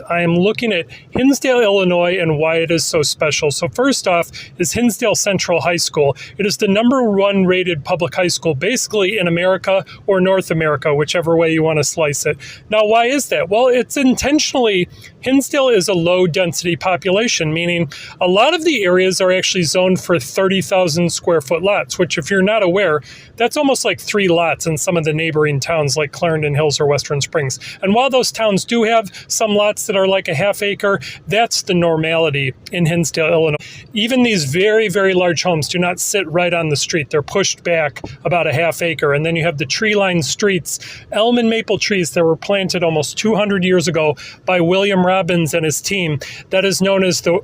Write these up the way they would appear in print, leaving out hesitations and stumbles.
I am looking at Hinsdale, Illinois, and why it is so special. So first off is Hinsdale Central High School. It is the #1 rated public high school basically in America or North America, whichever way you want to slice it. Now, why is that? Well, it's intentionally, Hinsdale is a low density population, meaning a lot of the areas are actually zoned for 30,000 square foot lots, which if you're not aware, that's almost like 3 lots in some of the neighboring towns like Clarendon Hills or Western Springs. And while those towns do have some lots that are like a half acre, that's the normality in Hinsdale, Illinois. Even these very, very large homes do not sit right on the street. They're pushed back about a half acre. And then you have the tree-lined streets, elm and maple trees that were planted almost 200 years ago by William Robbins and his team. That is known as the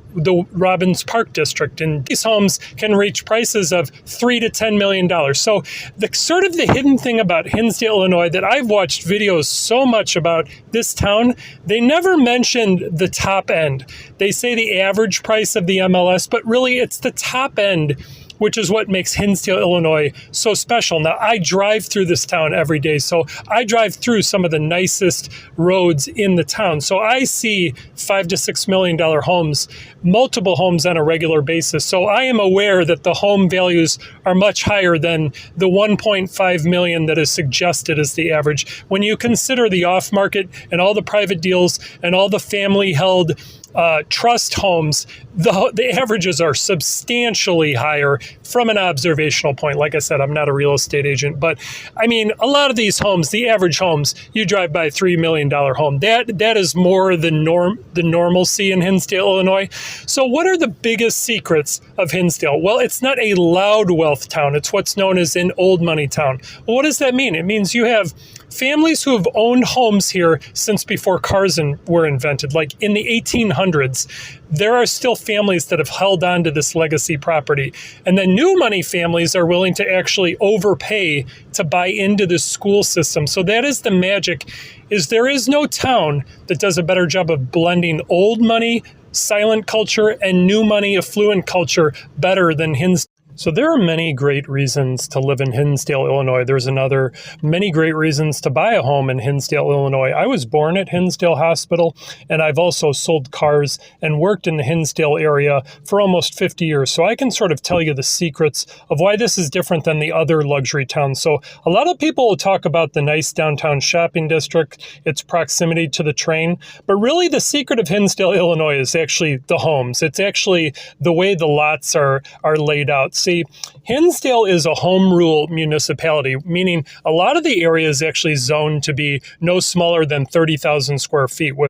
Robbins Park District. And these homes can reach prices of $3 to $10 million. So the sort of the hidden thing about Hinsdale, Illinois, that I've watched videos so much about this town, they never mentioned the top end. They say the average price of the MLS, but really it's the top end, which is what makes Hinsdale, Illinois so special. Now, I drive through this town every day, so I drive through some of the nicest roads in the town. So I see $5 to $6 million homes, multiple homes on a regular basis. So I am aware that the home values are much higher than the 1.5 million that is suggested as the average. When you consider the off market and all the private deals and all the family held trust homes, the averages are substantially higher from an observational point. Like I said, I'm not a real estate agent, but I mean, a lot of these homes, the average homes, you drive by a $3 million home. That is more the normalcy in Hinsdale, Illinois. So what are the biggest secrets of Hinsdale? Well, it's not a loud wealth town. It's what's known as an old money town. Well, what does that mean? It means you have families who have owned homes here since before cars were invented, like in the 1800s. There are still families that have held on to this legacy property. And the new money families are willing to actually overpay to buy into the school system. So that is the magic, is there is no town that does a better job of blending old money, silent culture, and new money, affluent culture better than Hinsdale. So there are many great reasons to live in Hinsdale, Illinois. There's many great reasons to buy a home in Hinsdale, Illinois. I was born at Hinsdale Hospital, and I've also sold cars and worked in the Hinsdale area for almost 50 years. So I can sort of tell you the secrets of why this is different than the other luxury towns. So a lot of people will talk about the nice downtown shopping district, its proximity to the train, but really the secret of Hinsdale, Illinois is actually the homes. It's actually the way the lots are laid out. See, Hinsdale is a home rule municipality, meaning a lot of the area is actually zoned to be no smaller than 30,000 square feet,